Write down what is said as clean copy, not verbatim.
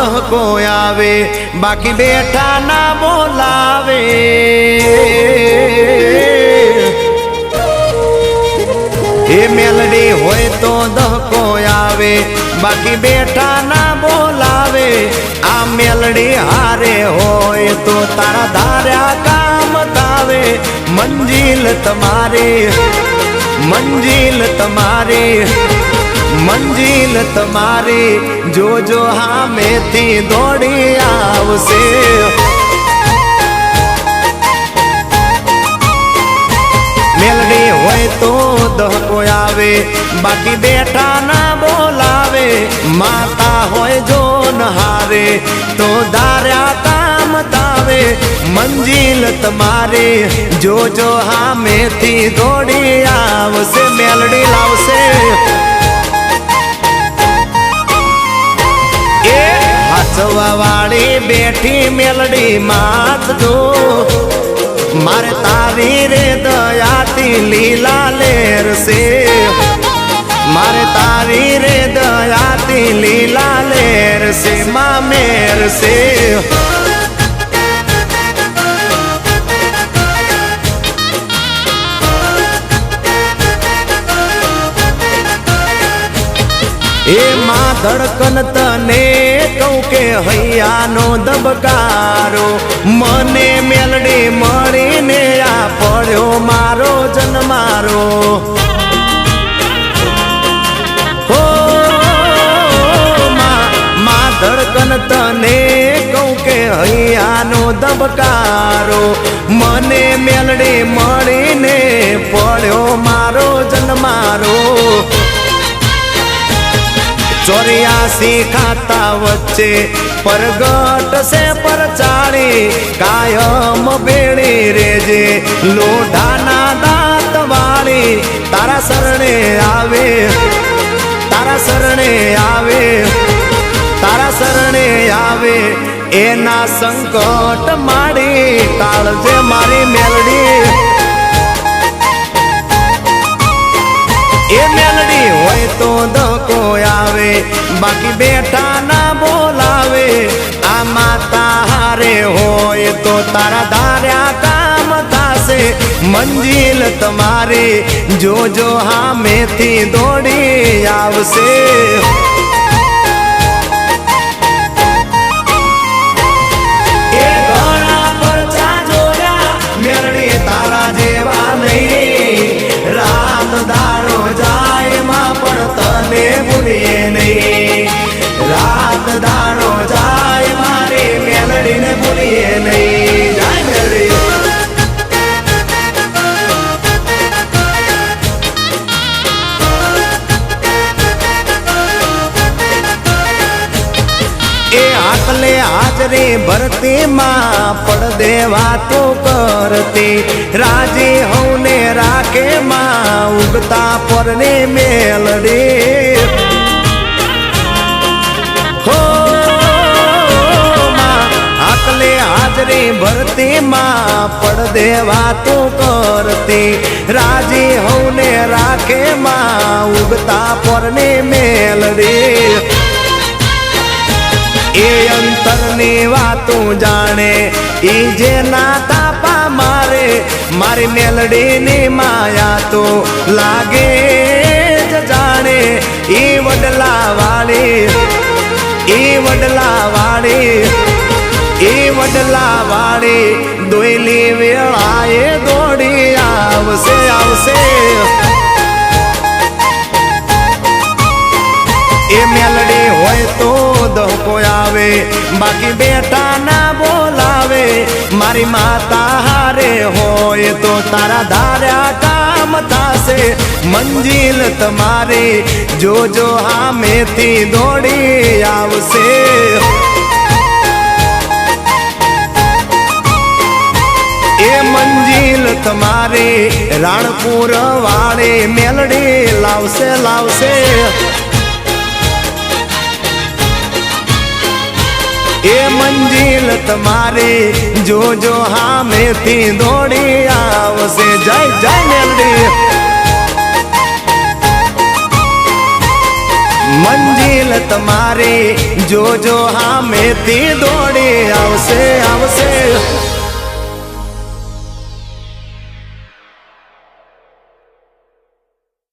દહકો આવે બાકી બેઠા ના બોલાવે એ મેલડી હોય તો દહકો આવે બાકી બેઠા ના બોલાવે આ મેલડી હારે હોય તો તારા ધાર્યા કામ થાવે મંજિલ તમારી મંજિલ તમારી મંજિલ તમારી જોજો હામેથી દોડી આવશે મેલડી હોય તો દહકો આવે બાકી બેઠા ના બોલાવે માતા હોય જો નહારે તો ધાર્યા કામ થાવે મંજિલ તમારી જોજો હામેથી દોડી આવશે મેલડી લાવશે એ હસવા વાળી બેઠી મેલડી માત જો મારે તારી રે દયાથી લીલા લેર છે મારે તારી રે દયાથી લીલા લેર છે માં મેર છે એ માં ધડકન તને કહું કે હૈયાનો દબકારો મને મેલડી મળીને આ પડ્યો મારો જન્મારો હો માં ધડકન તને કહું કે હૈયાનો દબકારો મને મેલડી મળીને પડ્યો મારો જન્મારો 84 ખાતા વચ્ચે પરગટ છે પરચાળી કાયમ બેડી રેજે લોઢાના દાંત વાળી તારા શરણે આવે તારા શરણે આવે તારા શરણે આવે એના સંકટ માડી કાળજે મારી મેલડી એ મેલડી હોય તો દહકો આવે બાકી બેઠા ના બોલાવે આ માતા હારે હોય તો તારા ધાર્યા કામ થાશે મંજિલ તમારી જોજો હામેથી દોડી આવશે એ ઘણા પરચા જોયા મેલડી તારા જેવા નહીં રાત દાડો જાય માં પણ તને ભૂલીએ નહીં રાત દાડો જાય મારી મેલડીને ભૂલીએ નહીં જાય મેલડી એ આકલે હાજરી ભરતી માં પડદે વાતો કરતી રાજી હવને રાખે માં ઉગતા પરને મેલડી હો માં આકલે હાજરી ભરતી માં પડદે વાતો કરતી રાજી હવને રાખે માં ઉગતા પરને મેલડી એ અંતરની વાતું જાણે ઈ જે ના તાપા મારે મારી મેલડીની માયા તો લાગે જ જાણે ઈ વડલા વાળી ઈ વડલા વાળી ઈ વડલા વાળી દોયલી વેળાએ દોડી આવશે આવશે એ મેલડી હોય તો દહકો આવે બાકી બેઠા ના બોલાવે મારી માતા હારે હોય તો તારા ધાર્યા કામ થાશે મંજિલ તમારી જોજો હામેથી દોડી આવશે એ મંજિલ તમારી રાણપુર વાળી મેલડી લાવશે લાવશે એ મંજિલ તમારી જોજો હામેથી દોડી આવશે જય જય મેલડી મંજિલ તમારી જોજો હામેથી દોડી આવશે આવશે